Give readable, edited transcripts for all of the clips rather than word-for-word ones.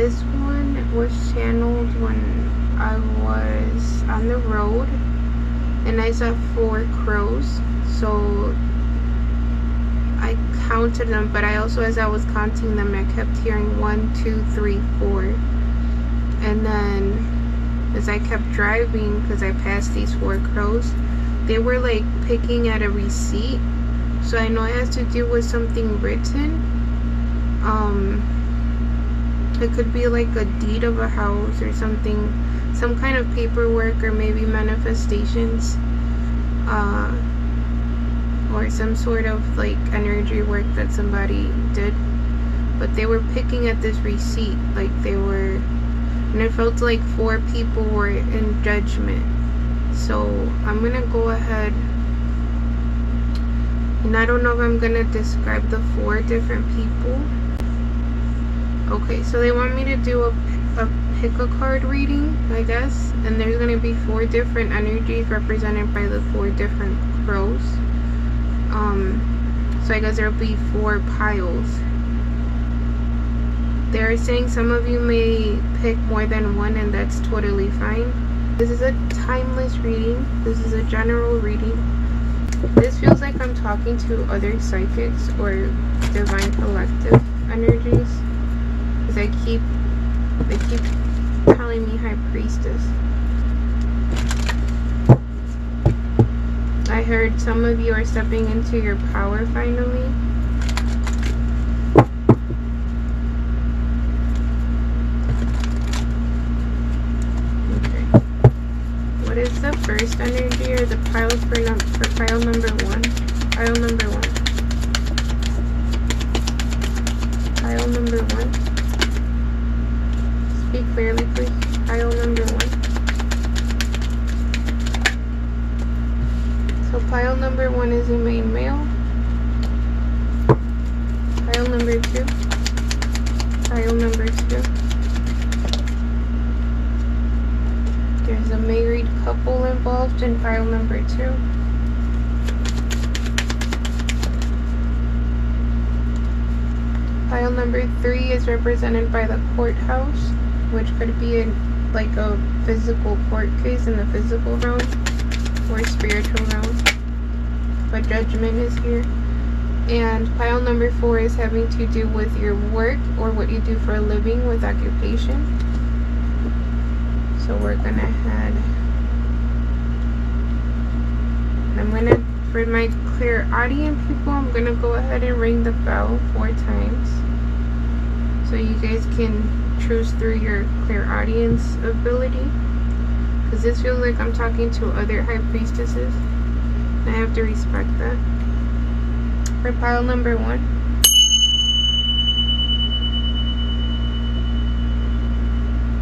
This one was channeled when I was on the road and I saw 4 crows. So I counted them, but I also, as I was counting them, I kept hearing 1, 2, 3, 4. And then as I kept driving, because I passed these 4 crows, they were like picking at a receipt. So I know it has to do with something written. It could be like a deed of a house or something, some kind of paperwork, or maybe manifestations, or some sort of like energy work that somebody did. But they were picking at this receipt, like they were, and it felt like 4 people were in judgment. So I'm gonna go ahead, and I don't know if I'm gonna describe the 4 different people. Okay, so they want me to do a pick a card reading, I guess, and there's gonna be 4 different energies represented by the 4 different crows. So I guess there'll be 4 piles. They're saying some of you may pick more than one, and that's totally fine. This is a timeless reading. This is a general reading. This feels like I'm talking to other psychics or divine collective energies, because they keep calling me High Priestess. I heard some of you are stepping into your power finally. Okay. What is the first energy or the pile for pile number 1? Pile number 1. Pile number 1. Speak clearly, please. Pile number 1. So pile number 1 is a main male. Pile number 2. Pile number 2. There's a married couple involved in pile number 2. Pile number 3 is represented by the courthouse, which could be like a physical court case in the physical realm or spiritual realm. But judgment is here. And pile number 4 is having to do with your work or what you do for a living with occupation. So we're gonna head. For my clairaudient people, I'm gonna go ahead and ring the bell 4 times, so you guys can choose through your clairaudience ability. Because this feels like I'm talking to other high priestesses, and I have to respect that. For pile number 1.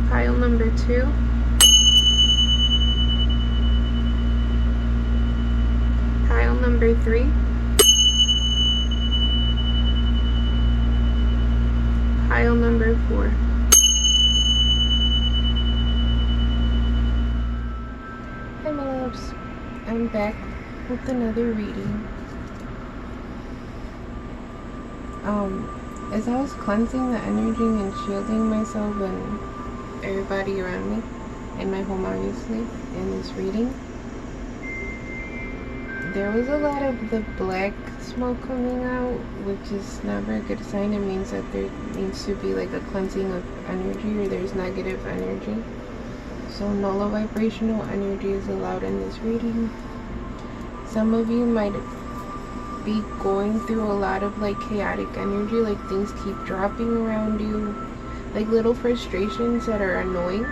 Pile number 2. Pile number 3. Pile number 4. Hi my loves, I'm back with another reading. As I was cleansing the energy and shielding myself and everybody around me, in my home obviously, in this reading, there was a lot of the black smoke coming out, which is never a good sign. It means that there needs to be like a cleansing of energy, or there's negative energy. So no low vibrational energy is allowed in this reading. Some of you might be going through a lot of like chaotic energy, like things keep dropping around you, like little frustrations that are annoying.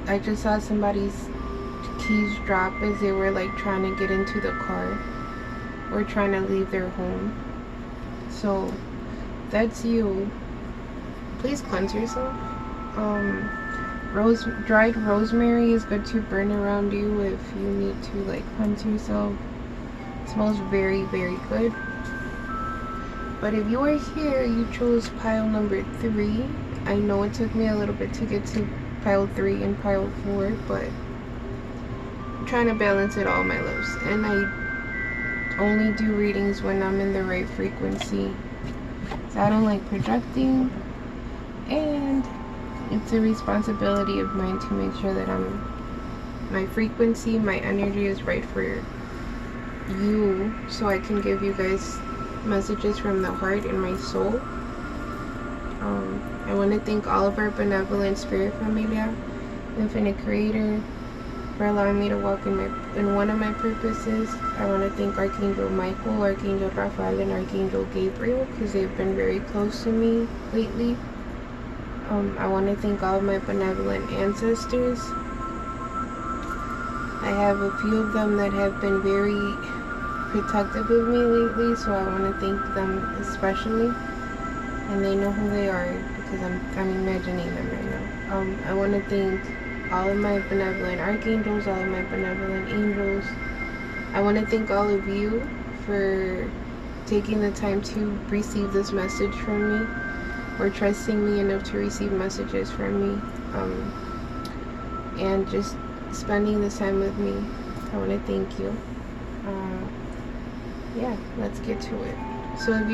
I just saw somebody's keys drop as they were like trying to get into the car or trying to leave their home. So that's you. Please cleanse yourself. Dried rosemary is good to burn around you if you need to like cleanse yourself. It smells very, very good. But if you are here, you chose pile number 3. I know it took me a little bit to get to pile 3 and pile 4, but I'm trying to balance it all, my loves. And I only do readings when I'm in the right frequency. So I don't like projecting, and it's a responsibility of mine to make sure that my frequency, my energy is right for you, so I can give you guys messages from the heart and my soul. I want to thank all of our benevolent spirit familia, Infinite Creator, for allowing me to walk in one of my purposes. I want to thank Archangel Michael, Archangel Raphael, and Archangel Gabriel, because they've been very close to me lately. I want to thank all of my benevolent ancestors. I have a few of them that have been very protective of me lately, so I want to thank them especially. And they know who they are because I'm imagining them right now. I want to thank all of my benevolent archangels, all of my benevolent angels. I want to thank all of you for taking the time to receive this message from me, or trusting me enough to receive messages from me, and just spending this time with me. I want to thank you. Yeah, let's get to it. So if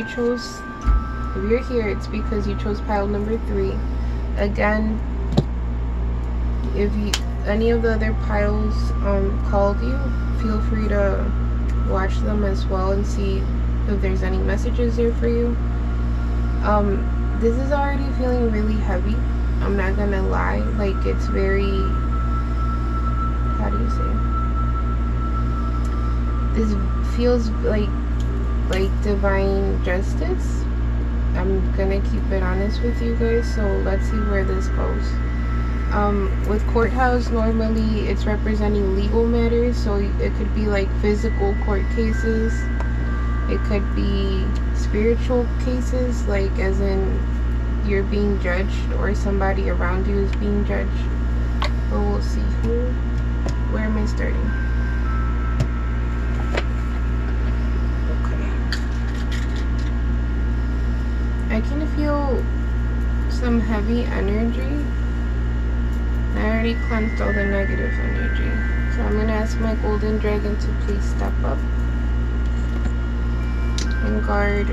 you're here, it's because you chose pile number 3. Again, if any of the other piles called you, feel free to watch them as well and see if there's any messages there for you. This is already feeling really heavy. I'm not gonna lie. Like, it's very, how do you say? This feels like divine justice. I'm gonna keep it honest with you guys, so let's see where this goes. With courthouse, normally it's representing legal matters, so it could be like physical court cases. It could be spiritual cases, like as in you're being judged or somebody around you is being judged. But we'll see. Where am I starting? I can feel some heavy energy. I already cleansed all the negative energy. So I'm going to ask my golden dragon to please step up and guard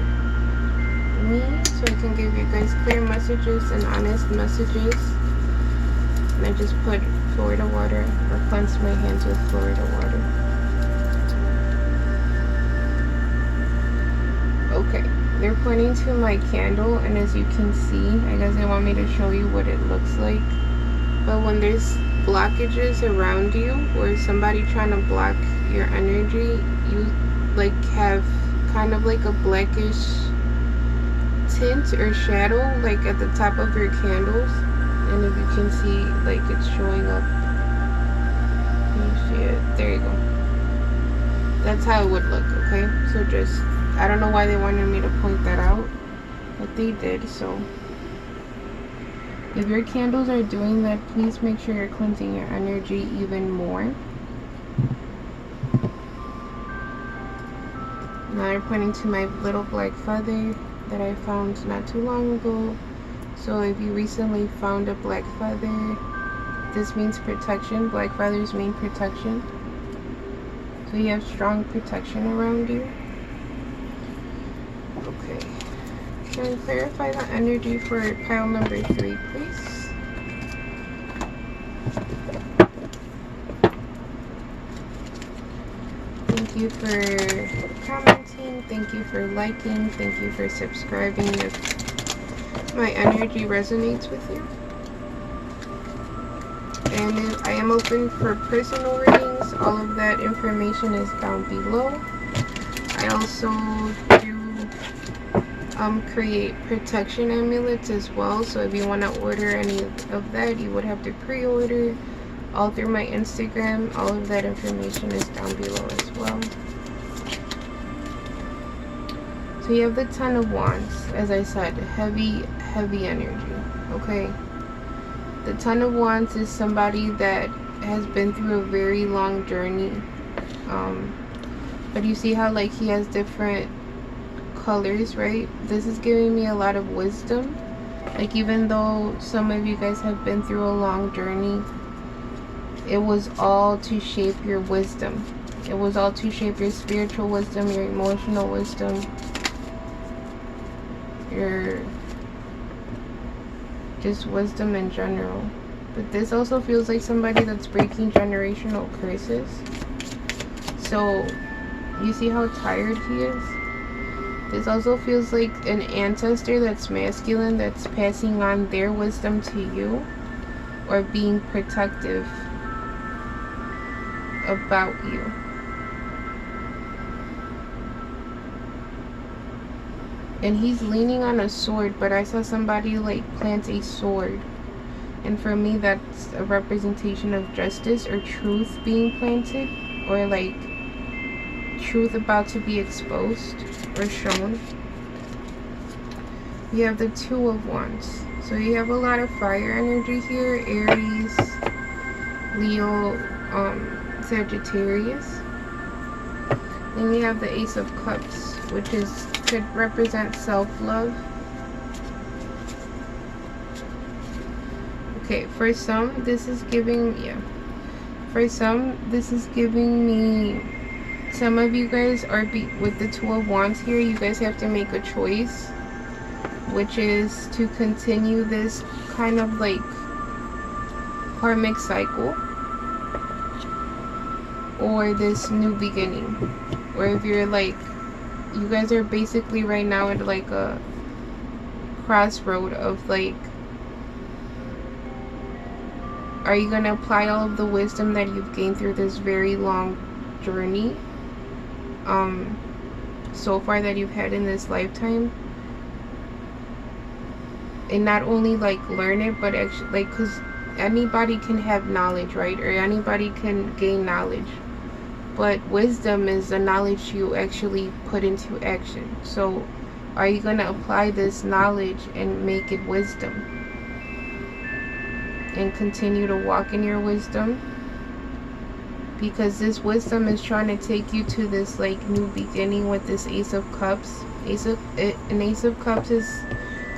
me so I can give you guys clear messages and honest messages. And I just put Florida water, or cleanse my hands with Florida water. Okay. They're pointing to my candle, and as you can see, I guess they want me to show you what it looks like. But when there's blockages around you, or somebody trying to block your energy, you like have kind of like a blackish tint or shadow like at the top of your candles. And if you can see, like, it's showing up. Can you see it? There you go. That's how it would look, okay? So just, I don't know why they wanted me to point that out, but they did. So if your candles are doing that, please make sure you're cleansing your energy even more. Now they're pointing to my little black feather that I found not too long ago. So if you recently found a black feather, this means protection. Black feathers mean protection. So you have strong protection around you. Okay. Can you clarify the energy for pile number 3, please? Thank you for commenting. Thank you for liking. Thank you for subscribing if my energy resonates with you. And I am open for personal readings. All of that information is down below. I also do create protection amulets as well, so if you want to order any of that, you would have to pre-order all through my Instagram. All of that information is down below as well. So you have the Ten of Wands. As I said, heavy energy. Okay, the Ten of Wands is somebody that has been through a very long journey, but you see how like he has different colors, right? This is giving me a lot of wisdom. Like, even though some of you guys have been through a long journey, it was all to shape your wisdom. It was all to shape your spiritual wisdom, your emotional wisdom. your just wisdom in general. But this also feels like somebody that's breaking generational curses. So you see how tired he is? This also feels like an ancestor that's masculine, that's passing on their wisdom to you, or being protective about you. And he's leaning on a sword, but I saw somebody like plant a sword. And for me, that's a representation of justice or truth being planted, or like truth about to be exposed or shown. You have the Two of Wands. So you have a lot of fire energy here. Aries, Leo, Sagittarius. Then you have the Ace of Cups, which could represent self-love. Okay, for some, this is giving me, some of you guys are with the Two of Wands here, you guys have to make a choice, which is to continue this kind of like karmic cycle, or this new beginning. Or if you're like, you guys are basically right now at like a crossroad of like, are you going to apply all of the wisdom that you've gained through this very long journey so far that you've had in this lifetime, and not only like learn it, but actually, like, because anybody can have knowledge, right? Or anybody can gain knowledge, but wisdom is the knowledge you actually put into action. So are you going to apply this knowledge and make it wisdom, and continue to walk in your wisdom? Because this wisdom is trying to take you to this like new beginning with this Ace of Cups. An Ace of Cups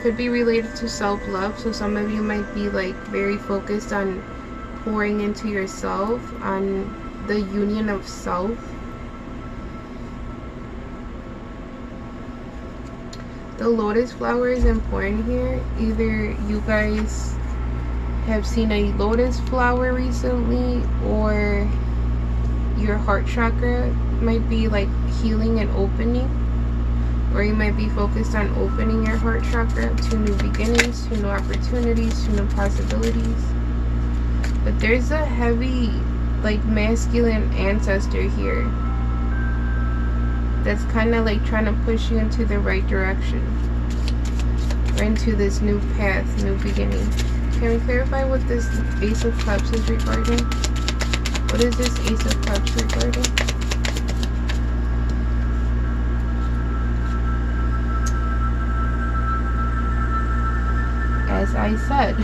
could be related to self-love. So some of you might be like very focused on pouring into yourself, on the union of self. The lotus flower is important here. Either you guys have seen a lotus flower recently, or your heart chakra might be like healing and opening, or you might be focused on opening your heart chakra to new beginnings, to new opportunities, to new possibilities. But there's a heavy like masculine ancestor here that's kind of like trying to push you into the right direction, or into this new path, new beginning. Can we clarify what this Ace of Cups is regarding? What is this Ace of Cups regarding? As I said.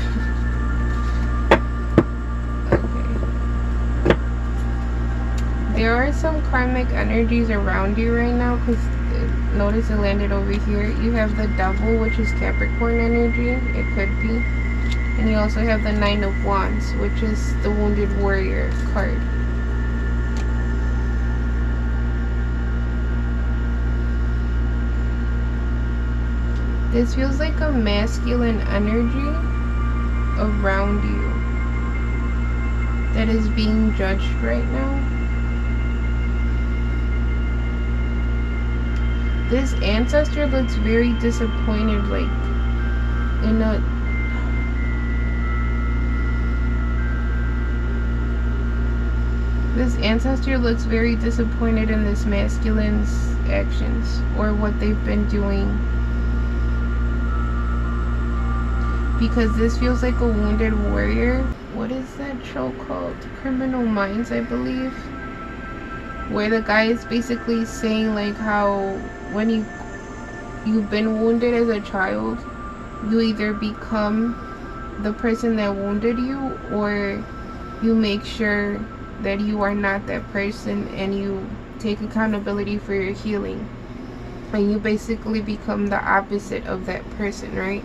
Okay. There are some karmic energies around you right now, because notice it landed over here. You have the Devil, which is Capricorn energy. It could be. And you also have the Nine of Wands, which is the Wounded Warrior card. This feels like a masculine energy around you that is being judged right now. This ancestor looks very disappointed, like in a This ancestor looks very disappointed in this masculine's actions, or what they've been doing. Because this feels like a wounded warrior. What is that show called? Criminal Minds, I believe. Where the guy is basically saying like how when you've been wounded as a child, you either become the person that wounded you, or you make sure that you are not that person and you take accountability for your healing, and you basically become the opposite of that person, right?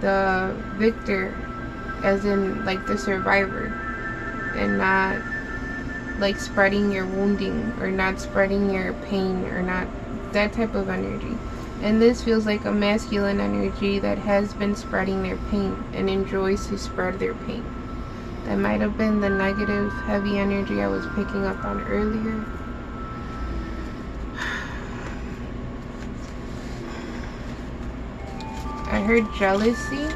The victor, as in like the survivor, and not like spreading your wounding, or not spreading your pain, or not that type of energy. And this feels like a masculine energy that has been spreading their pain and enjoys to spread their pain. That might have been the negative, heavy energy I was picking up on earlier. I heard jealousy.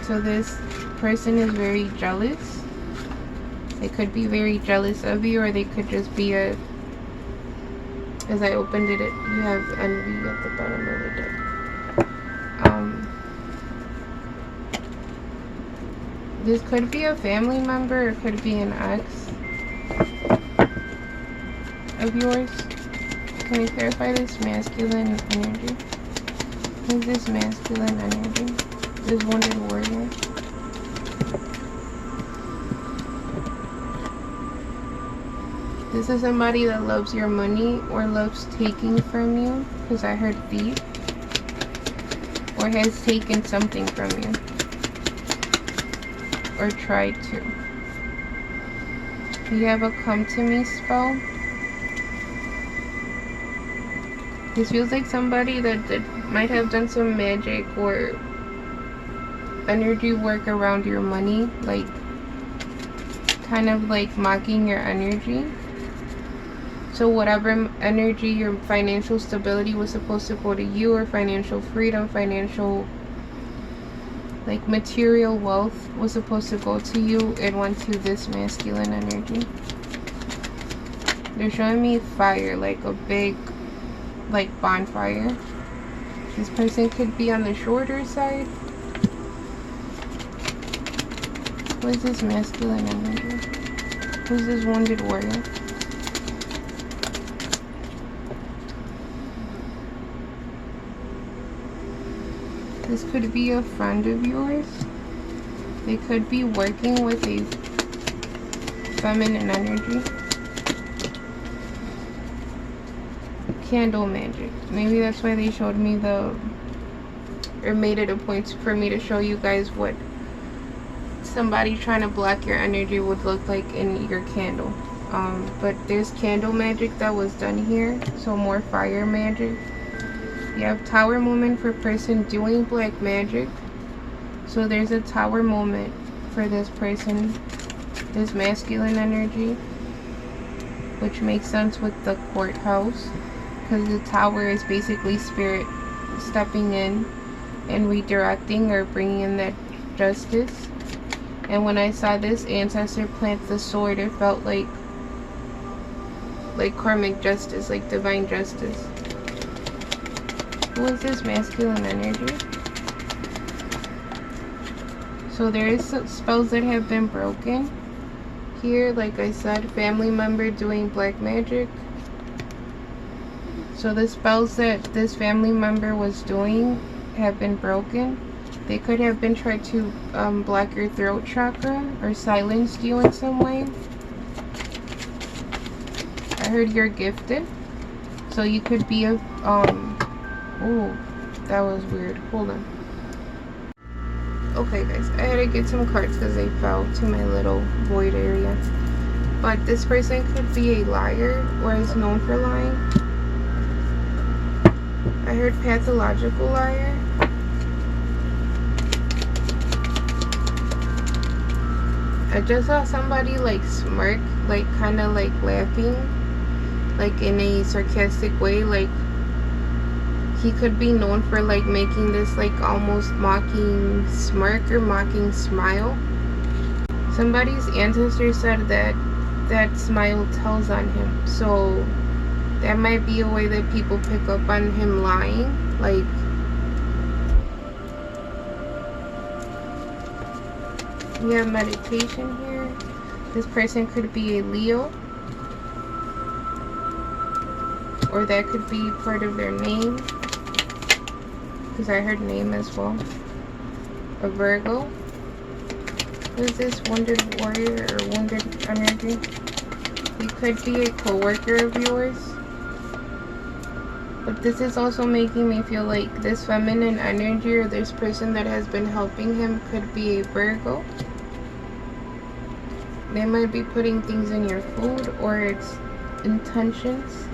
So this person is very jealous. They could be very jealous of you, or they could just be a... As I opened it, you have envy at the bottom of the deck. This could be a family member, or it could be an ex of yours. Can you clarify this masculine energy? Who's this masculine energy? This wounded warrior. This is somebody that loves your money or loves taking from you, because I heard thief, or has taken something from you, or tried to. You have a come to me spell. This feels like somebody that might have done some magic or energy work around your money, like kind of like mocking your energy. So whatever energy, your financial stability was supposed to go to you, or financial freedom, financial like material wealth was supposed to go to you, it went to this masculine energy. They're showing me fire, like a big like bonfire. This person could be on the shorter side. What is this masculine energy? Who's this wounded warrior? This could be a friend of yours. They could be working with a feminine energy. Candle magic. Maybe that's why they showed me or made it a point for me to show you guys what somebody trying to block your energy would look like in your candle. But there's candle magic that was done here, so more fire magic. You have tower moment for person doing black magic. So there's a tower moment for this person, this masculine energy, which makes sense with the courthouse, because the tower is basically spirit stepping in and redirecting or bringing in that justice. And when I saw this ancestor plant the sword, it felt like karmic justice, like divine justice. Who is this masculine energy? So there is some spells that have been broken here. Like I said, family member doing black magic. So the spells that this family member was doing have been broken. They could have been trying to block your throat chakra or silence you in some way. I heard you're gifted. So you could be a oh, that was weird. Hold on. Okay, guys, I had to get some cards because they fell to my little void area. But this person could be a liar or is known for lying. I heard pathological liar. I just saw somebody like smirk, like kind of like laughing, like in a sarcastic way, like he could be known for like making this like almost mocking smirk or mocking smile. Somebody's ancestor said that that smile tells on him, so that might be a way that people pick up on him lying. Like, we have meditation here. This person could be a Leo, or that could be part of their name, because I heard name as well. A Virgo. Who is this wounded warrior or wounded energy? He could be a co-worker of yours. But this is also making me feel like this feminine energy or this person that has been helping him could be a Virgo. They might be putting things in your food, or it's intentions.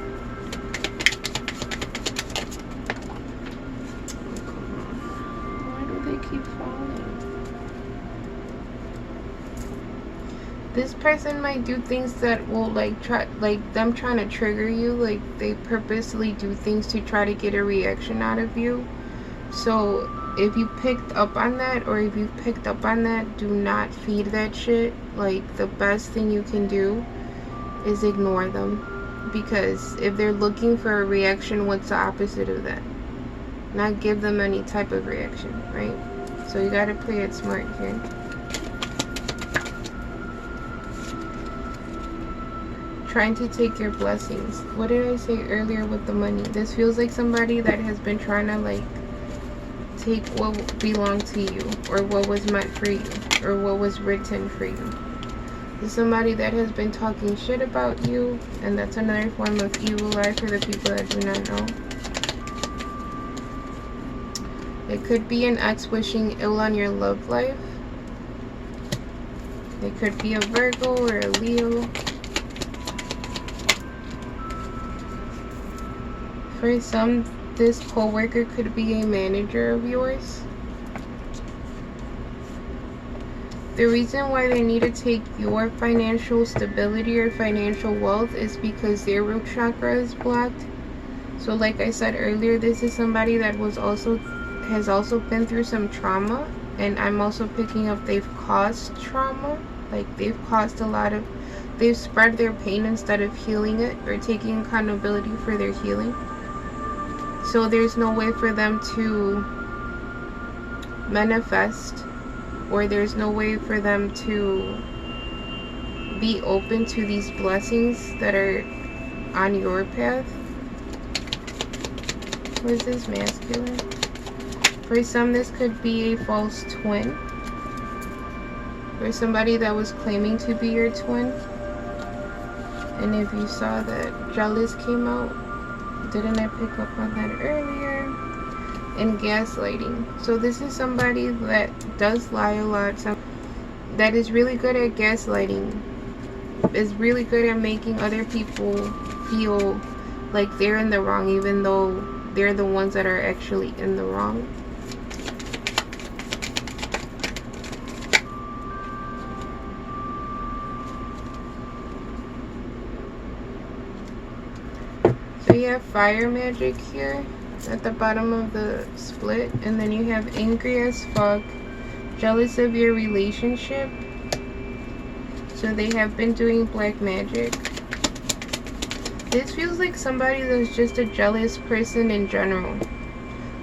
keep falling. This person might do things that will them trying to trigger you. Like they purposely do things to try to get a reaction out of you. So if you picked up on that, or if you picked up on that, do not feed that shit. Like the best thing you can do is ignore them, because if they're looking for a reaction, what's the opposite of that? Not give them any type of reaction, right? So you gotta play it smart here. Trying to take your blessings. What did I say earlier with the money? This feels like somebody that has been trying to like take what belonged to you, or what was meant for you, or what was written for you. This is somebody that has been talking shit about you, and that's another form of evil eye for the people that do not know. It could be an ex wishing ill on your love life. It could be a Virgo or a Leo. For some, this co-worker could be a manager of yours. The reason why they need to take your financial stability or financial wealth is because their root chakra is blocked. So like I said earlier, this is somebody that has also been through some trauma, and I'm also picking up they've caused trauma. Like they've spread their pain instead of healing it or taking accountability for their healing. So there's no way for them to manifest, or there's no way for them to be open to these blessings that are on your path. What is this? Masculine. For some, this could be a false twin, or somebody that was claiming to be your twin. And if you saw that jealous came out, didn't I pick up on that earlier? And gaslighting. So this is somebody that does lie a lot, that is really good at gaslighting, is really good at making other people feel like they're in the wrong, even though they're the ones that are actually in the wrong. So you have fire magic here at the bottom of the split, and then you have angry as fuck, jealous of your relationship. So they have been doing black magic. This feels like somebody that's just a jealous person in general.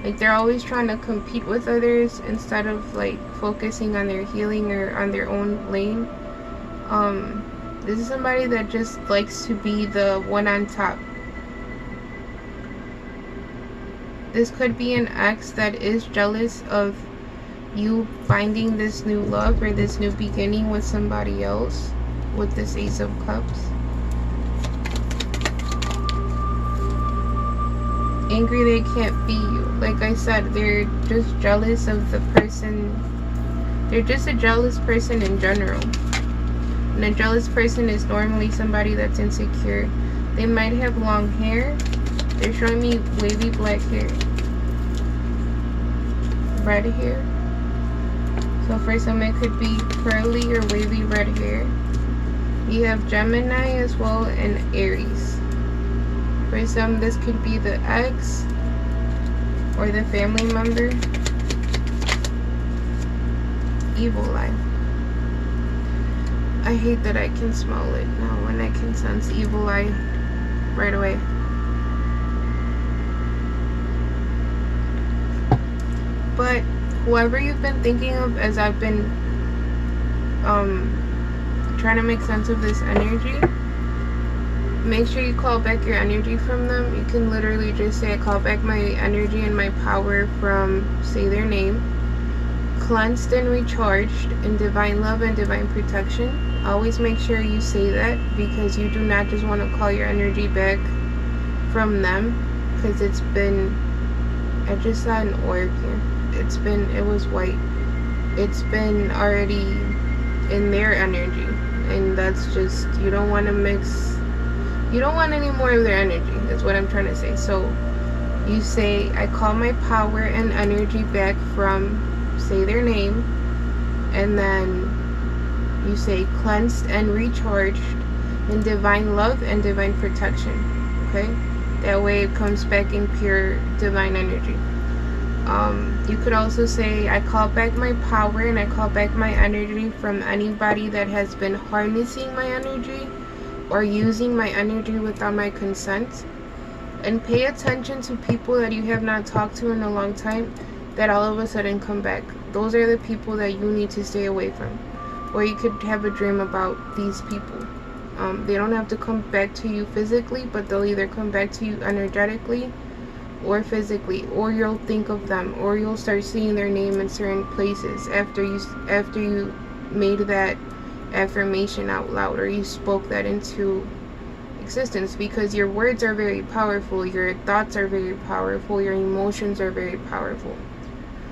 Like they're always trying to compete with others instead of like focusing on their healing or on their own lane. This is somebody that just likes to be the one on top. This could be an ex that is jealous of you finding this new love or this new beginning with somebody else, with this Ace of Cups. Angry they can't be you. Like I said, they're just jealous of the person. They're just a jealous person in general. And a jealous person is normally somebody that's insecure. They might have long hair. They're showing me wavy black hair, red hair. So for some it could be curly or wavy red hair. You have Gemini as well, and Aries. For some this could be the ex or the family member. Evil eye. I hate that I can smell it now when I can sense evil eye right away. But whoever you've been thinking of, as I've been trying to make sense of this energy, make sure you call back your energy from them. You can literally just say, I call back my energy and my power from, say their name, cleansed and recharged in divine love and divine protection. Always make sure you say that, because you do not just want to call your energy back from them, because it's been, I just saw an orb here. It was white. It's been already in their energy, and that's just, you don't want to mix, you don't want any more of their energy. That's what I'm trying to say. So you say, I call my power and energy back from say their name, and then you say cleansed and recharged in divine love and divine protection. Okay, that way it comes back in pure divine energy. You could also say, I call back my power and I call back my energy from anybody that has been harnessing my energy or using my energy without my consent. And pay attention to people that you have not talked to in a long time that all of a sudden come back. Those are the people that you need to stay away from. Or you could have a dream about these people. They don't have to come back to you physically, but they'll either come back to you energetically or physically, or you'll think of them, or you'll start seeing their name in certain places after you made that affirmation out loud, or you spoke that into existence, because your words are very powerful, your thoughts are very powerful, your emotions are very powerful.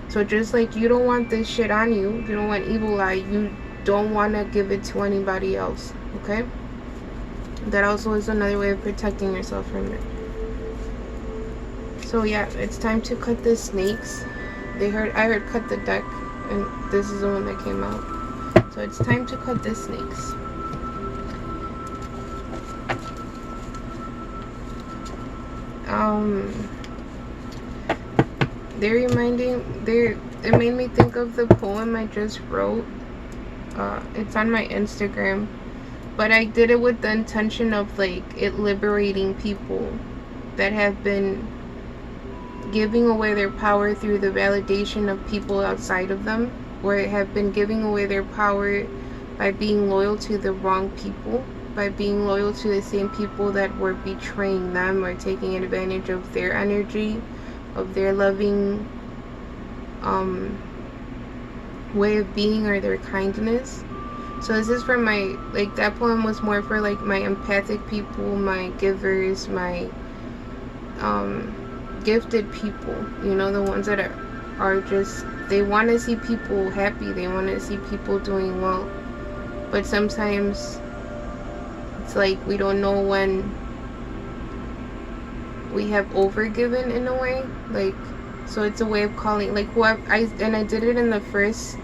So just like you don't want this shit on you, you don't want evil eye, you don't want to give it to anybody else. Okay, that also is another way of protecting yourself from it. So yeah, it's time to cut the snakes. I heard cut the deck, and this is the one that came out. So it's time to cut the snakes. It made me think of the poem I just wrote. It's on my Instagram, but I did it with the intention of like it liberating people that have been giving away their power through the validation of people outside of them, or have been giving away their power by being loyal to the wrong people, by being loyal to the same people that were betraying them or taking advantage of their energy, of their loving way of being, or their kindness. So this is for my, like, that poem was more for like my empathic people, my givers, my gifted people, you know, the ones that are just, they want to see people happy, they want to see people doing well, but sometimes it's like we don't know when we have overgiven in a way, like, so it's a way of calling, like, whoever I did it in the first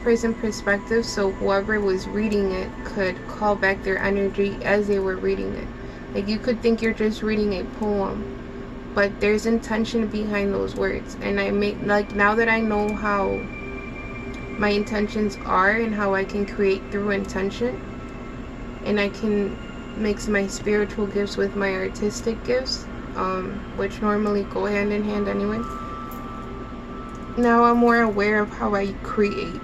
person perspective, so whoever was reading it could call back their energy as they were reading it. Like, you could think you're just reading a poem, but there's intention behind those words. And I make, like, now that I know how my intentions are and how I can create through intention, and I can mix my spiritual gifts with my artistic gifts, which normally go hand in hand anyway. Now I'm more aware of how I create.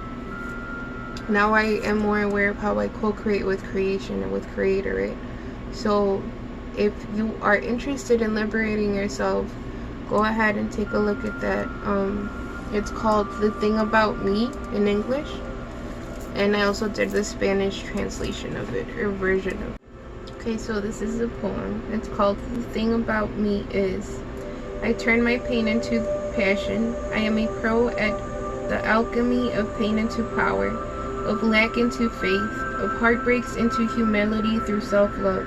Now I am more aware of how I co-create with creation and with creator, right? So if you are interested in liberating yourself, go ahead and take a look at that. It's called The Thing About Me in English, and I also did the Spanish translation of it, or version of it. Okay, so this is the poem. It's called The Thing About Me Is: I turn my pain into passion. I am a pro at the alchemy of pain into power, of lack into faith, of heartbreaks into humility through self-love.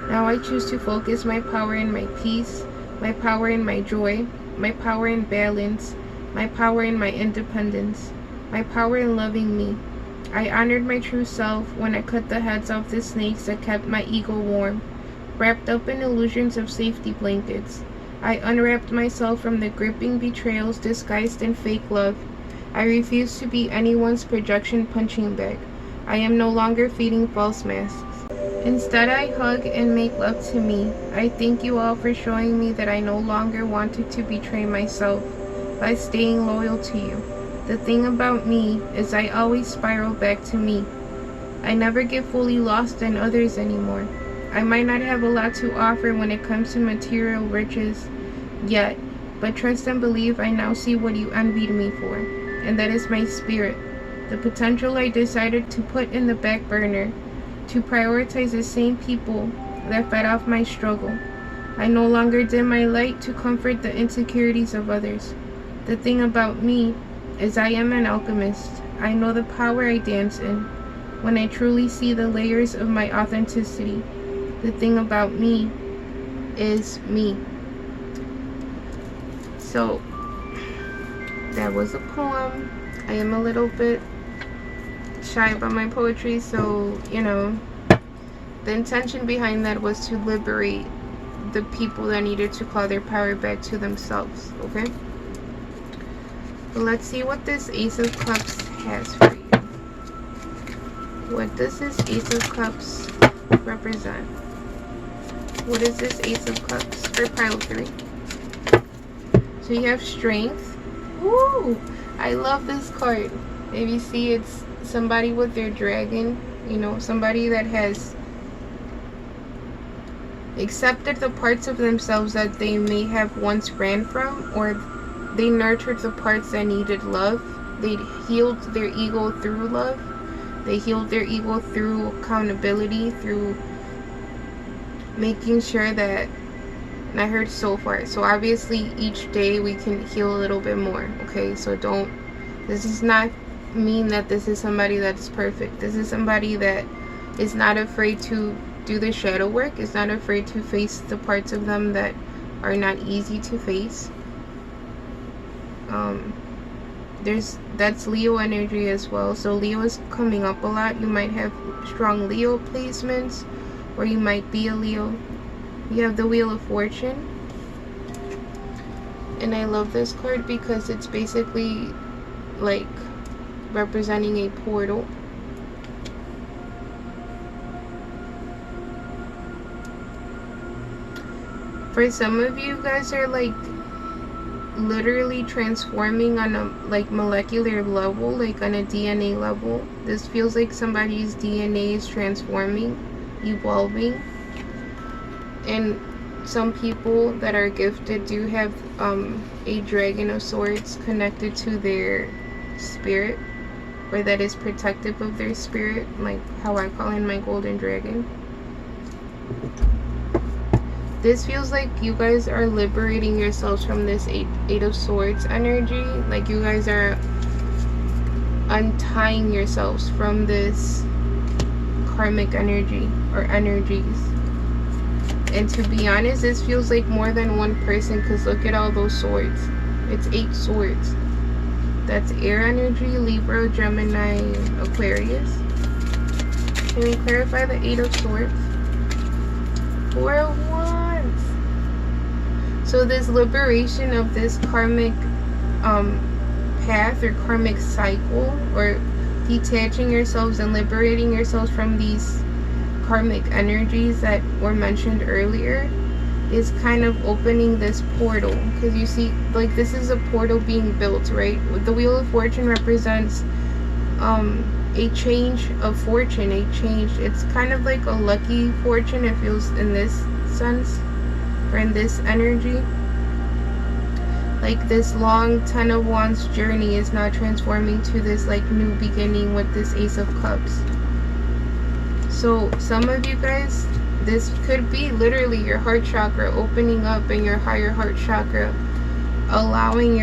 Now I choose to focus my power in my peace, my power in my joy, my power in balance, my power in my independence, my power in loving me. I honored my true self when I cut the heads off the snakes that kept my ego warm, wrapped up in illusions of safety blankets. I unwrapped myself from the gripping betrayals disguised in fake love. I refuse to be anyone's projection punching bag. I am no longer feeding false masks. Instead, I hug and make love to me. I thank you all for showing me that I no longer wanted to betray myself by staying loyal to you. The thing about me is I always spiral back to me. I never get fully lost in others anymore. I might not have a lot to offer when it comes to material riches yet, but trust and believe I now see what you envied me for, and that is my spirit, the potential I decided to put in the back burner, to prioritize the same people that fed off my struggle. I no longer dim my light to comfort the insecurities of others. The thing about me is I am an alchemist. I know the power I dance in when I truly see the layers of my authenticity. The thing about me is me. So that was a poem. I am a little bit shy about my poetry, so you know, the intention behind that was to liberate the people that needed to call their power back to themselves. Okay, but let's see what this Ace of Cups has for you. What does this Ace of Cups represent? What is this Ace of Cups for pile 3? So you have strength. Woo! I love this card. If you see, it's somebody with their dragon. You know, somebody that has accepted the parts of themselves that they may have once ran from, or they nurtured the parts that needed love. They healed their ego through love. They healed their ego through accountability, through making sure that, and I heard so far, so obviously each day we can heal a little bit more, okay? So this does not mean that this is somebody that's perfect. This is somebody that is not afraid to do the shadow work, is not afraid to face the parts of them that are not easy to face. That's Leo energy as well. So Leo is coming up a lot. You might have strong Leo placements, or you might be a Leo. You have the Wheel of Fortune, and I love this card because it's basically like representing a portal. For some of you guys are like literally transforming on a like molecular level, like on a DNA level. This feels like somebody's DNA is transforming, evolving. And some people that are gifted do have a Dragon of Swords connected to their spirit, or that is protective of their spirit, like how I call in my golden dragon. This feels like you guys are liberating yourselves from this Eight of Swords energy. Like you guys are untying yourselves from this karmic energy or energies. And to be honest, this feels like more than one person, because look at all those swords. It's 8 swords. That's air energy, Libra, Gemini, Aquarius. Can we clarify the 8 of Swords? 4 of Wands. So this liberation of this karmic path or karmic cycle, or detaching yourselves and liberating yourselves from these karmic energies that were mentioned earlier, is kind of opening this portal. Because you see, like, this is a portal being built, right? The Wheel of Fortune represents a change of fortune, a change. It's kind of like a lucky fortune, it feels, in this sense, or in this energy. Like this long 10 of Wands journey is now transforming to this like new beginning with this Ace of Cups. So some of you guys, this could be literally your heart chakra opening up in your higher heart chakra, allowing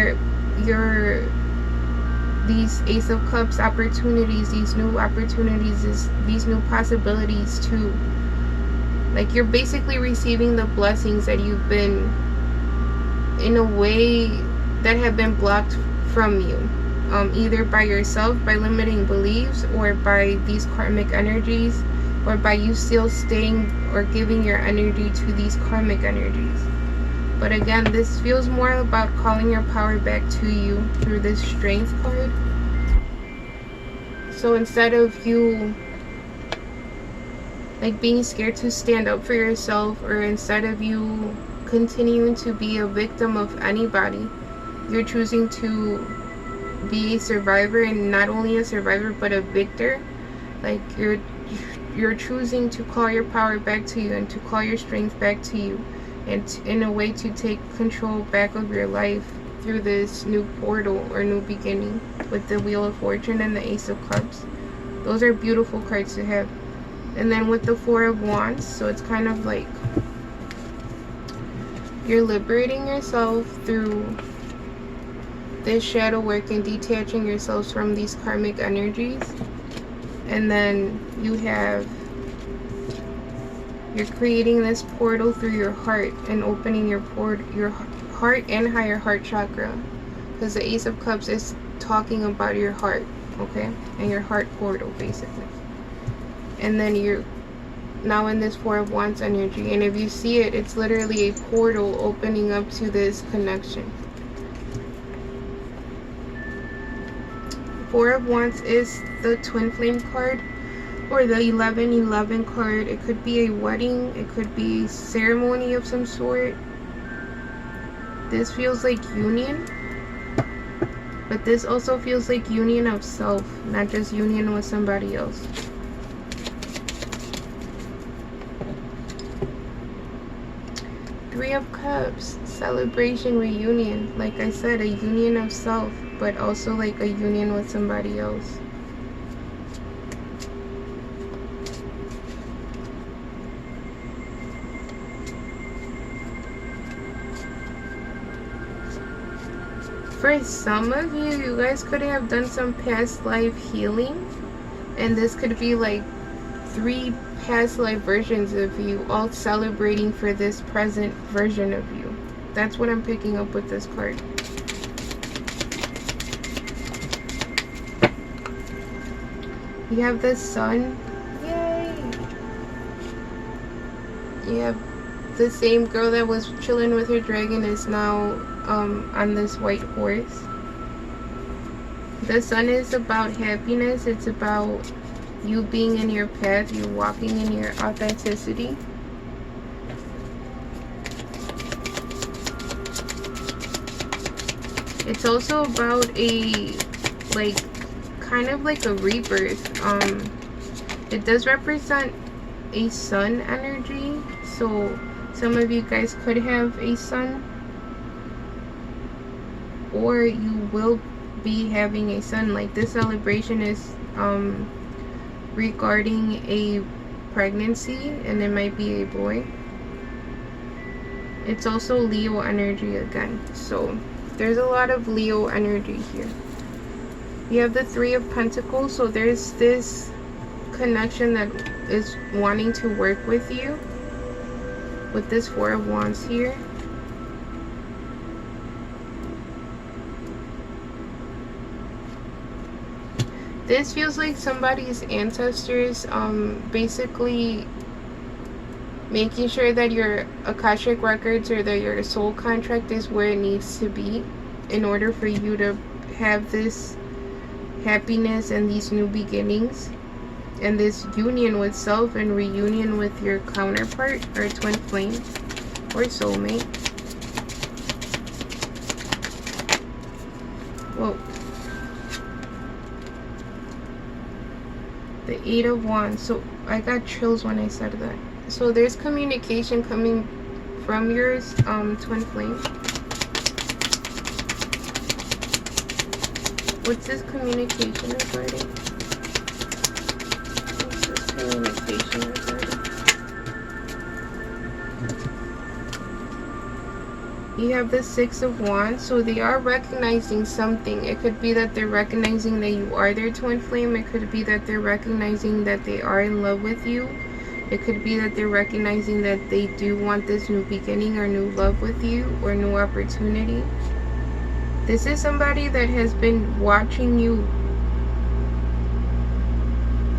these Ace of Cups opportunities, these new opportunities, these new possibilities to, like, you're basically receiving the blessings that you've been, in a way, that have been blocked from you, either by yourself, by limiting beliefs, or by these karmic energies, or by you still staying or giving your energy to these karmic energies. But again, this feels more about calling your power back to you through this Strength card. So instead of you like being scared to stand up for yourself, or instead of you continuing to be a victim of anybody, you're choosing to be a survivor, and not only a survivor but a victor. Like you're choosing to call your power back to you, and to call your strength back to you, and in a way to take control back of your life through this new portal or new beginning with the Wheel of Fortune and the Ace of Cups. Those are beautiful cards to have. And then with the 4 of Wands, so it's kind of like you're liberating yourself through this shadow work and detaching yourselves from these karmic energies. And then you're creating this portal through your heart and opening your heart and higher heart chakra because the Ace of Cups is talking about your heart, okay, and your heart portal basically. And then you're now in this Four of Wands energy, and if you see it, it's literally a portal opening up to this connection. Four of Wands is the twin flame card, or the 1111 card. It could be a wedding, it could be a ceremony of some sort. This feels like union, but this also feels like union of self, not just union with somebody else. Three of Cups, celebration, reunion. Like I said, a union of self, but also like a union with somebody else. For some of you, you guys could have done some past life healing, and this could be like 3 past life versions of you all celebrating for this present version of you. That's what I'm picking up with this card. You have the Sun. Yay! You have the same girl that was chilling with her dragon is now on this white horse. The Sun is about happiness. It's about you being in your path, you walking in your authenticity. It's also about a, like, kind of like a rebirth. It does represent a sun energy, so some of you guys could have a son, or you will be having a son. Like, this celebration is regarding a pregnancy, and it might be a boy. It's also Leo energy again, so there's a lot of Leo energy here. You have the Three of Pentacles, so there's this connection that is wanting to work with you with this Four of Wands here. This feels like somebody's ancestors basically making sure that your Akashic records or that your soul contract is where it needs to be in order for you to have this happiness and these new beginnings and this union with self and reunion with your counterpart or twin flame or soulmate. Whoa. The Eight of Wands. So I got chills when I said that. So there's communication coming from your twin flame. What's this communication regarding? What's this communication regarding? You have the Six of Wands, so they are recognizing something. It could be that they're recognizing that you are their twin flame. It could be that they're recognizing that they are in love with you. It could be that they're recognizing that they do want this new beginning or new love with you or new opportunity. This is somebody that has been watching you.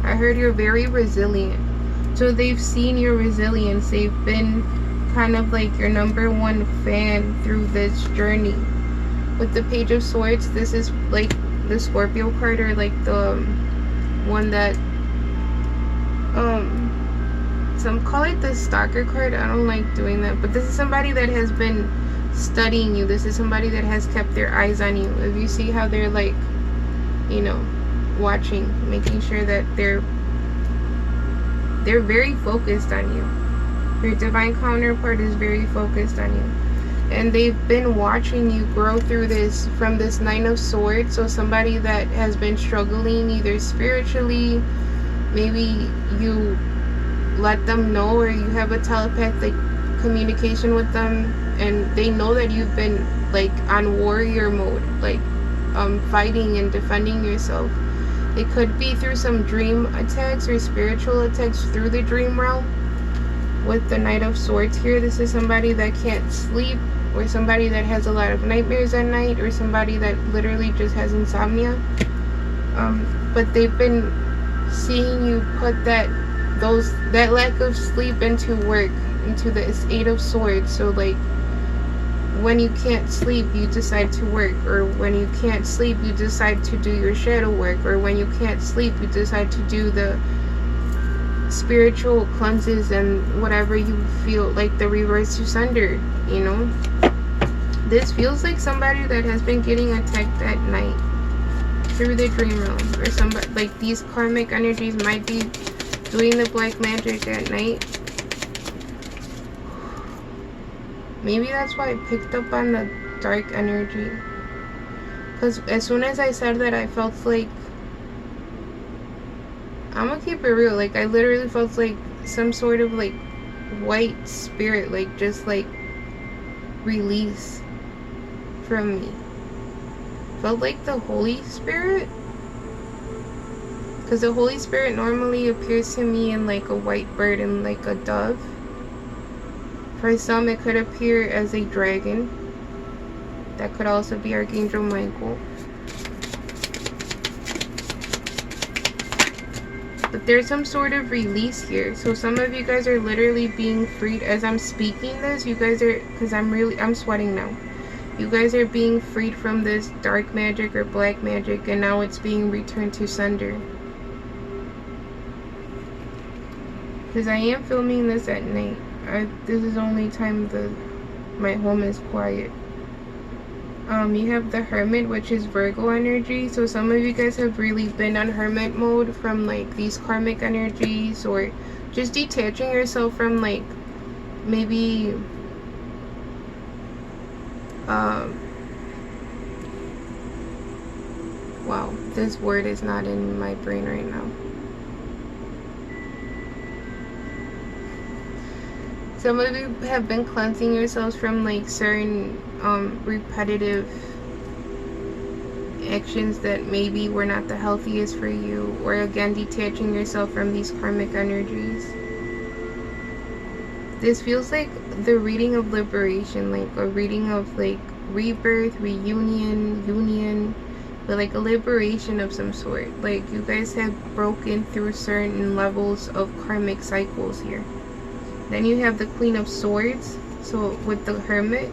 I heard you're very resilient. So they've seen your resilience. They've been kind of like your #1 fan through this journey. With the Page of Swords, this is like the Scorpio card, or like the one that some call it the stalker card. I don't like doing that, but this is somebody that has been studying you. This is somebody that has kept their eyes on you. If you see how they're like, you know, watching, making sure that they're very focused on you. Your divine counterpart is very focused on you, and they've been watching you grow through this, from this Nine of Swords. So somebody that has been struggling either spiritually, maybe you let them know, or you have a telepathic communication with them, and they know that you've been like on warrior mode, like fighting and defending yourself. It could be through some dream attacks or spiritual attacks through the dream realm. With the Knight of Swords here, this is somebody that can't sleep or somebody that has a lot of nightmares at night, or somebody that literally just has insomnia. But they've been seeing you put that lack of sleep into work, into the Eight of Swords. So like, when you can't sleep, you decide to work, or when you can't sleep, you decide to do your shadow work, or when you can't sleep, you decide to do the spiritual cleanses and whatever you feel like, the reverse to sender, you know. This feels like somebody that has been getting attacked at night through the dream realm, or somebody like these karmic energies might be doing the black magic at night. Maybe that's why I picked up on the dark energy, because as soon as I said that, I felt like, I'm gonna keep it real, like I literally felt like some sort of like white spirit, like just like release from me. Felt like the Holy Spirit, because the Holy Spirit normally appears to me in like a white bird and like a dove. For some, it could appear as a dragon. That could also be Archangel Michael. But there's some sort of release here. So some of you guys are literally being freed as I'm speaking this. You guys are, because I'm sweating now. You guys are being freed from this dark magic or black magic, and now it's being returned to sender. Because I am filming this at night. This is the only time my home is quiet. You have the Hermit, which is Virgo energy. So some of you guys have really been on Hermit mode from like these karmic energies, or just detaching yourself from like maybe wow, this word is not in my brain right now. Some of you have been cleansing yourselves from like certain repetitive actions that maybe were not the healthiest for you, or again detaching yourself from these karmic energies. This feels like the reading of liberation, like a reading of like rebirth, reunion, union, but like a liberation of some sort. Like you guys have broken through certain levels of karmic cycles here. Then you have the Queen of Swords. So with the Hermit,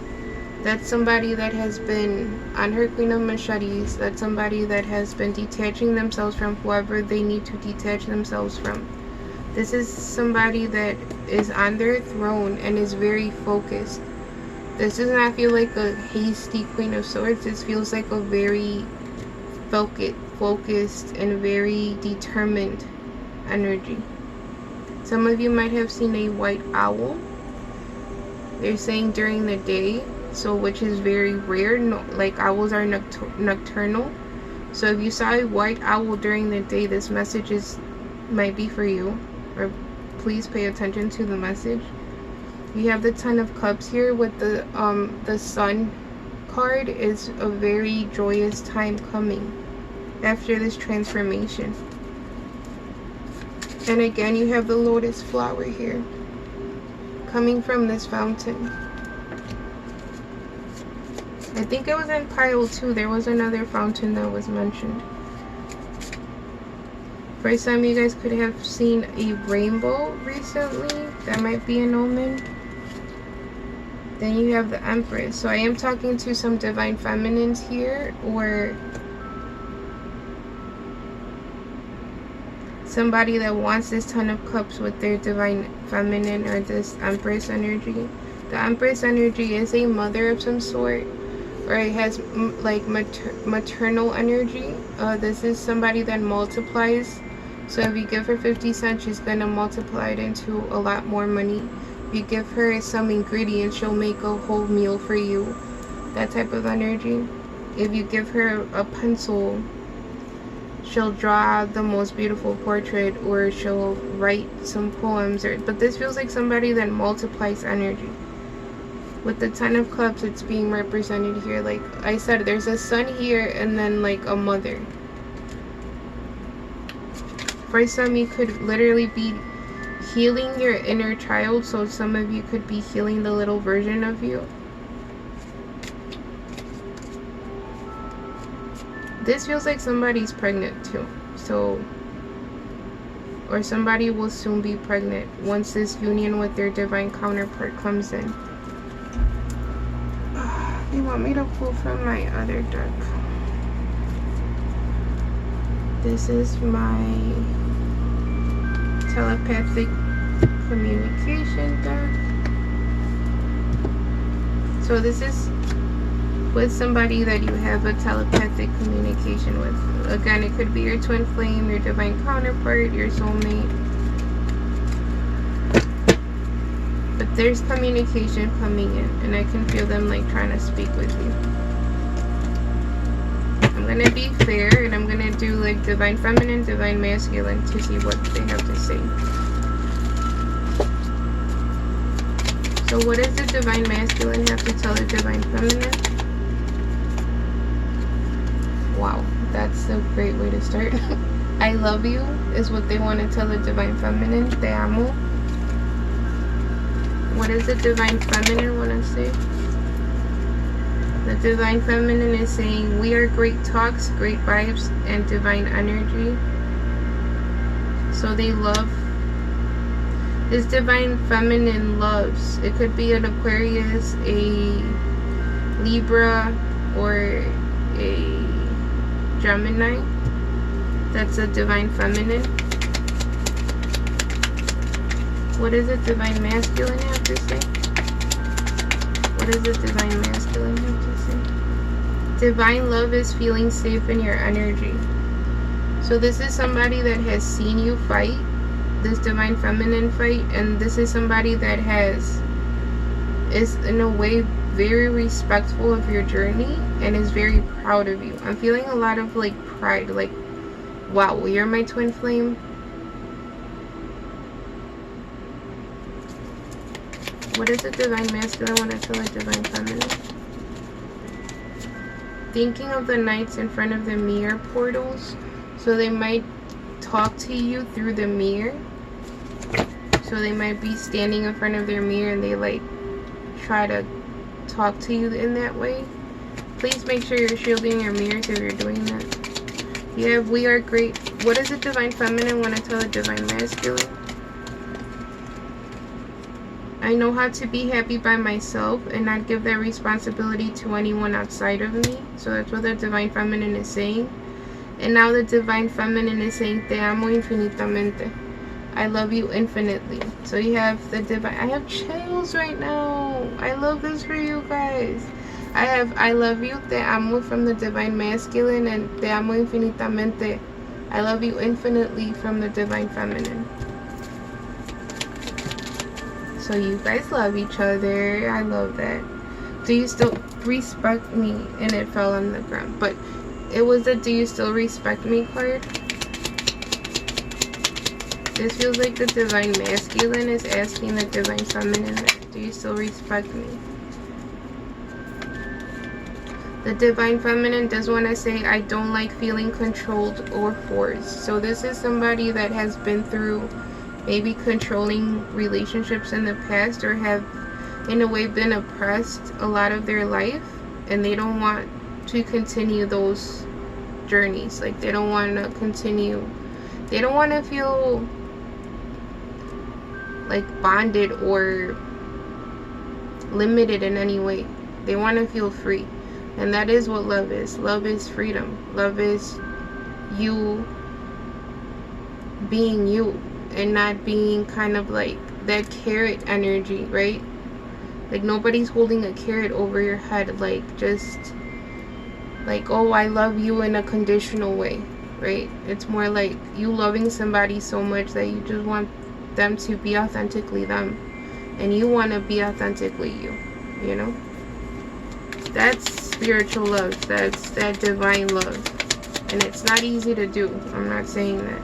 that's somebody that has been on her Queen of Machetes. That's somebody that has been detaching themselves from whoever they need to detach themselves from. This is somebody that is on their throne and is very focused. This does not feel like a hasty Queen of Swords. This feels like a very focused and very determined energy. Some of you might have seen a white owl. They're saying during the day, so which is very rare. No, like owls are nocturnal. So if you saw a white owl during the day, this message might be for you. Or please pay attention to the message. You have the Ten of Cups here with the Sun card. Is a very joyous time coming after this transformation. And again, you have the lotus flower here, coming from this fountain. I think it was in pile 2. There was another fountain that was mentioned. For some, you guys could have seen a rainbow recently. That might be an omen. Then you have the Empress. So I am talking to some divine feminines here, or somebody that wants this Ten of Cups with their divine feminine, or this Empress energy. The Empress energy is a mother of some sort, or it has like maternal energy. This is somebody that multiplies. So if you give her 50 cents, she's going to multiply it into a lot more money. If you give her some ingredients, she'll make a whole meal for you. That type of energy. If you give her a pencil, she'll draw the most beautiful portrait, or she'll write some poems. But this feels like somebody that multiplies energy. With the Ten of Cups, it's being represented here. Like I said, there's a sun here and then like a mother. For some, you could literally be healing your inner child. So some of you could be healing the little version of you. This feels like somebody's pregnant too. So, or somebody will soon be pregnant once this union with their divine counterpart comes in. They want me to pull from my other deck. This is my telepathic communication deck. So this is with somebody that you have a telepathic communication with. Again, it could be your twin flame, your divine counterpart, your soulmate. But there's communication coming in, and I can feel them like trying to speak with you. I'm gonna be fair, and I'm gonna do like divine feminine, divine masculine to see what they have to say. So what does the divine masculine have to tell the divine feminine? Wow, that's a great way to start. I love you is what they want to tell the divine feminine. Te amo. What does the divine feminine want to say? The divine feminine is saying, we are great talks, great vibes, and divine energy. So they love. This divine feminine loves. It could be an Aquarius, a Libra, or a Gemini. That's a divine feminine. What does the divine masculine have to say? What does the divine masculine have to say? Divine love is feeling safe in your energy. So this is somebody that has seen you fight, this divine feminine fight, and this is somebody that is in a way very respectful of your journey and is very proud of you. I'm feeling a lot of like pride, like, wow, you're my twin flame. What does the divine masculine want to tell a divine feminine? Thinking of the nights in front of the mirror portals. So they might talk to you through the mirror. So they might be standing in front of their mirror and they like try to talk to you in that way. Please make sure you're shielding your mirrors if you're doing that. Yeah, we are great. What does the divine feminine want to tell a divine masculine? I know how to be happy by myself and not give that responsibility to anyone outside of me. So that's what the divine feminine is saying. And now the divine feminine is saying, Te amo infinitamente. I love you infinitely. So you have the divine. I have chills right now. I love this for you guys. I have I love you, Te amo from the divine masculine, and Te amo infinitamente. I love you infinitely from the divine feminine. So you guys love each other. I love that. Do you still respect me? And it fell on the ground. But it was a do you still respect me card. This feels like the divine masculine is asking the divine feminine, do you still respect me? The divine feminine does want to say, I don't like feeling controlled or forced. So this is somebody that has been through maybe controlling relationships in the past, or have in a way been oppressed a lot of their life, and they don't want to continue those journeys. Like they don't want to continue, they don't want to feel like bonded or limited in any way. They want to feel free, and that is what love is. Love is freedom. Love is you being you and not being kind of like that carrot energy, right? Like nobody's holding a carrot over your head, like just like, oh, I love you in a conditional way, right? It's more like you loving somebody so much that you just want them to be authentically them, and you want to be authentically you know? That's spiritual love. That's that divine love, and it's not easy to do. I'm not saying that.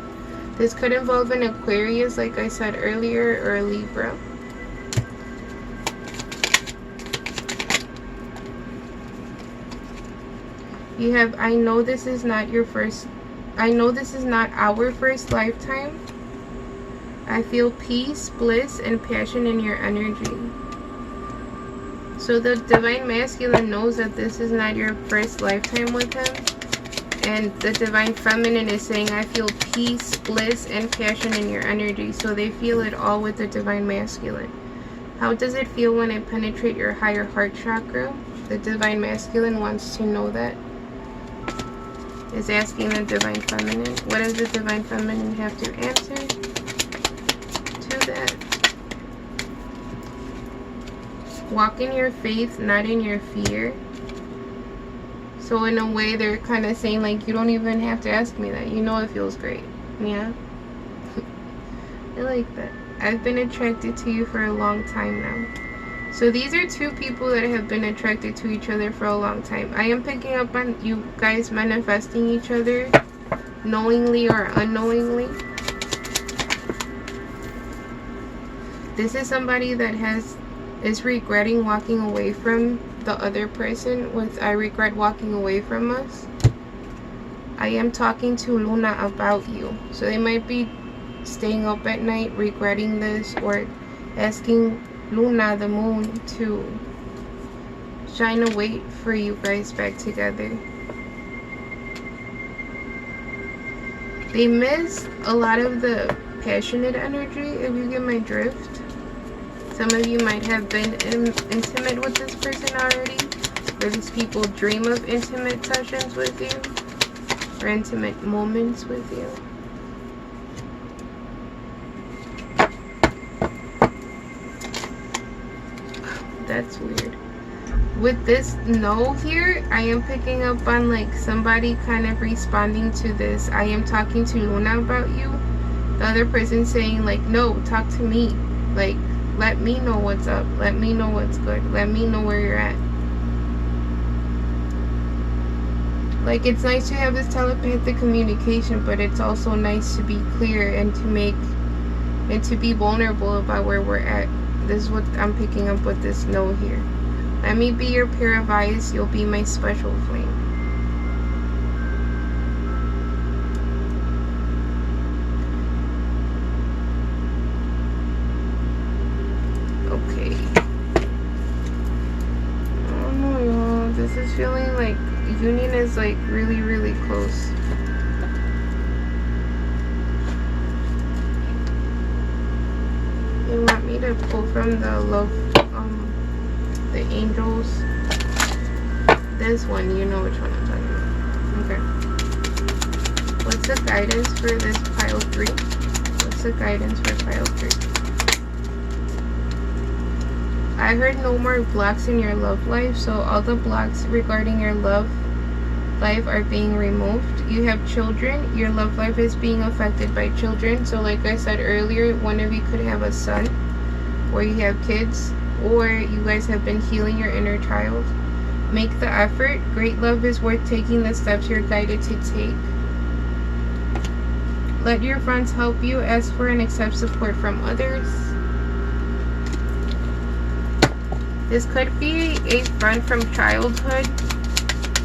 This could involve an Aquarius, like I said earlier, or a Libra. You have, I know this is not your first, I know this is not our first lifetime. I feel peace, bliss, and passion in your energy. So the divine masculine knows that this is not your first lifetime with him. And the Divine Feminine is saying, I feel peace, bliss, and passion in your energy. So they feel it all with the Divine Masculine. How does it feel when I penetrate your higher heart chakra? The Divine Masculine wants to know that. Is asking the Divine Feminine. What does the Divine Feminine have to answer to that? Walk in your faith, not in your fear. So in a way, they're kind of saying, like, you don't even have to ask me that. You know it feels great. Yeah? I like that. I've been attracted to you for a long time now. So these are two people that have been attracted to each other for a long time. I am picking up on you guys manifesting each other, knowingly or unknowingly. This is somebody that is regretting walking away from the other person with I regret walking away from us. I am talking to Luna about you. So they might be staying up at night regretting this, or asking Luna, the moon, to shine a light for you guys back together. They miss a lot of the passionate energy, if you get my drift. Some of you might have been intimate with this person already, or these people dream of intimate sessions with you, or intimate moments with you. That's weird. With this no here, I am picking up on like somebody kind of responding to this. I am talking to Luna about you. The other person saying like, no, talk to me. Like, let me know what's up. Let me know what's good. Let me know where you're at. Like, it's nice to have this telepathic communication, but it's also nice to be clear and to be vulnerable about where we're at. This is what I'm picking up with this no here. Let me be your pair of eyes. You'll be my special flame. Okay. I don't know, y'all. This is feeling like union is like really, really close. They want me to pull from the love, the angels. This one, you know which one I'm talking about. Okay. What's the guidance for this pile 3? What's the guidance for pile 3? I heard no more blocks in your love life, so all the blocks regarding your love life are being removed. You have children. Your love life is being affected by children. So like I said earlier, one of you could have a son, or you have kids, or you guys have been healing your inner child. Make the effort. Great love is worth taking the steps you're guided to take. Let your friends help you. Ask for and accept support from others. This could be a friend from childhood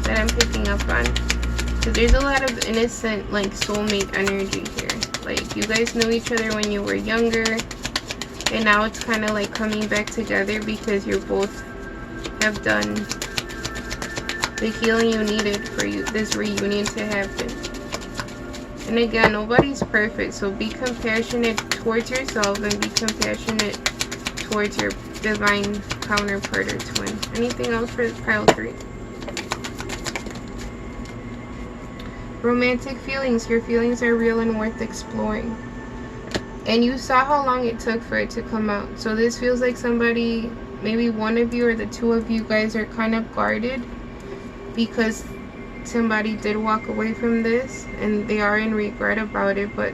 that I'm picking up on. So there's a lot of innocent, like, soulmate energy here. Like, you guys knew each other when you were younger, and now it's kind of like coming back together because you both have done the healing you needed for this reunion to happen. And again, nobody's perfect, so be compassionate towards yourself and be compassionate towards your divine counterpart or twin. Anything else for pile 3? Romantic feelings. Your feelings are real and worth exploring. And you saw how long it took for it to come out. So this feels like somebody, maybe one of you or the two of you guys are kind of guarded because somebody did walk away from this and they are in regret about it. But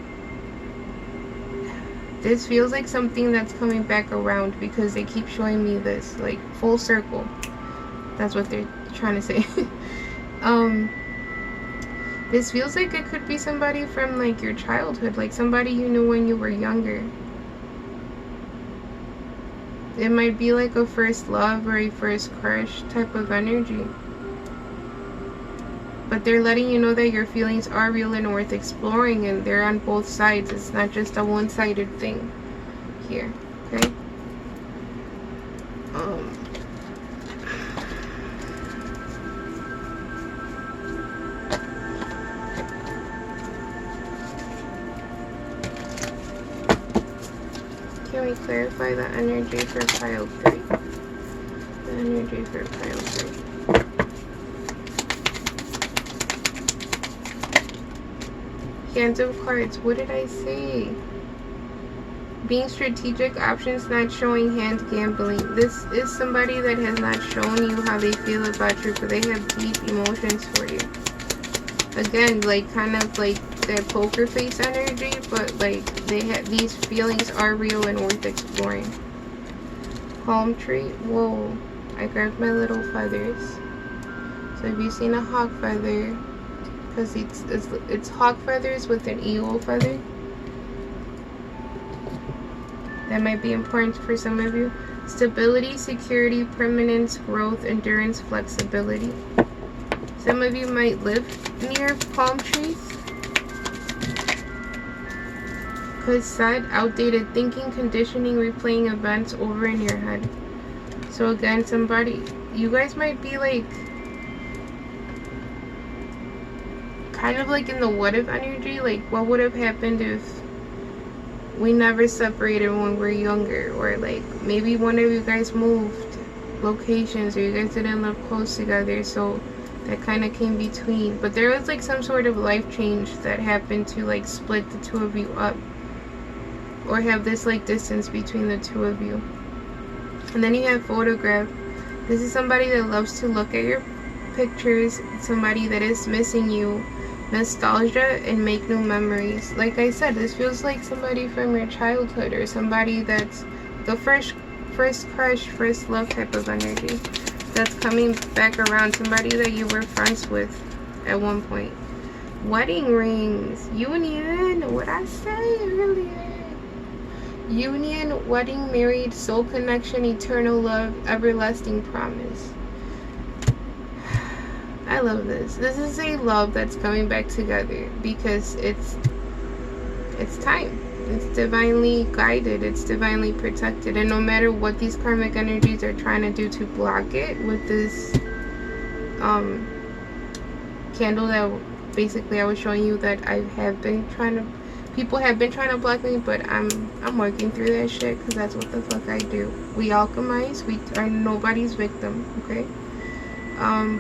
this feels like something that's coming back around because they keep showing me this, like, full circle. That's what they're trying to say. This feels like it could be somebody from, like, your childhood, like somebody you knew when you were younger. It might be like a first love or a first crush type of energy. But they're letting you know that your feelings are real and worth exploring, and they're on both sides. It's not just a one-sided thing here, okay? Can we clarify the energy for pile 3? The energy for pile 3. Hands of cards. What did I say? Being strategic, options not showing, hand gambling. This is somebody that has not shown you how they feel about you, but they have deep emotions for you. Again, like kind of like that poker face energy, but like they have these feelings are real and worth exploring. Palm tree. Whoa. I grabbed my little feathers. So have you seen a hawk feather? Because it's hawk feathers with an eagle feather. That might be important for some of you. Stability, security, permanence, growth, endurance, flexibility. Some of you might live near palm trees. Because sad, outdated thinking, conditioning, replaying events over in your head. So again, you guys might be like, kind of like in the what if energy. Like, what would have happened if we never separated when we were younger? Or like, maybe one of you guys moved locations, or you guys didn't live close together, so that kind of came between. But there was like some sort of life change that happened to like split the two of you up, or have this like distance between the two of you. And then you have photograph. This is somebody that loves to look at your pictures, somebody that is missing you, nostalgia, and make new memories. Like I said, this feels like somebody from your childhood, or somebody that's the first crush, first love type of energy that's coming back around. Somebody that you were friends with at one point. Wedding rings, union, what I say earlier. Union, wedding, married, soul connection, eternal love, everlasting promise. I love this. This is a love that's coming back together because it's time. It's divinely guided. It's divinely protected. And no matter what these karmic energies are trying to do to block it, with this candle that basically I was showing you that people have been trying to block me, but I'm working through that shit, because that's what the fuck I do. We alchemize. We are nobody's victim, okay?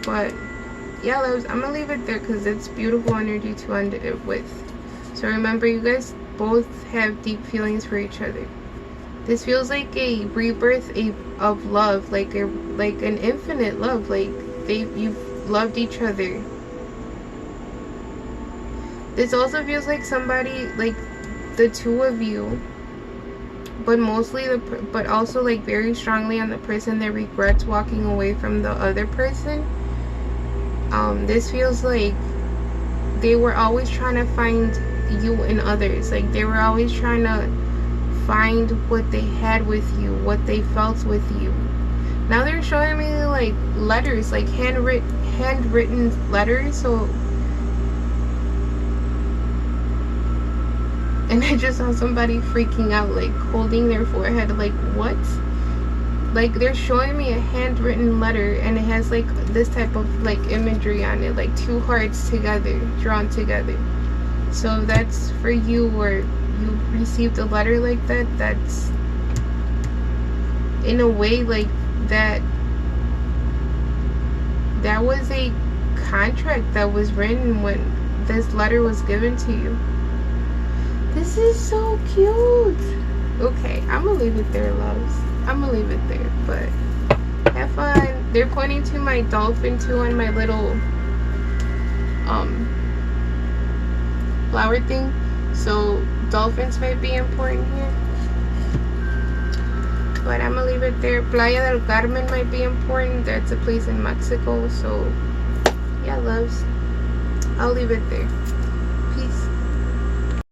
But yeah, loves, I'm gonna leave it there because it's beautiful energy to end it with. So remember, you guys both have deep feelings for each other. This feels like a rebirth of love, like an infinite love. Like you've loved each other. This also feels like somebody, like the two of you, but mostly but also like very strongly on the person that regrets walking away from the other person. This feels like they were always trying to find you in others. Like they were always trying to find what they had with you, what they felt with you. Now they're showing me like letters, like handwritten letters. So, and I just saw somebody freaking out, like holding their forehead, like what? Like they're showing me a handwritten letter, and it has like this type of like imagery on it, like two hearts together, drawn together. So that's for you, or you received a letter like that. That's in a way like that was a contract that was written when this letter was given to you. This is so cute. Okay, I'm gonna leave it there, loves. I'm gonna leave it there, but have fun. They're pointing to my dolphin too on my little flower thing, so dolphins might be important here. But I'm gonna leave it there. Playa del Carmen might be important. That's a place in Mexico. So yeah, loves, I'll leave it there.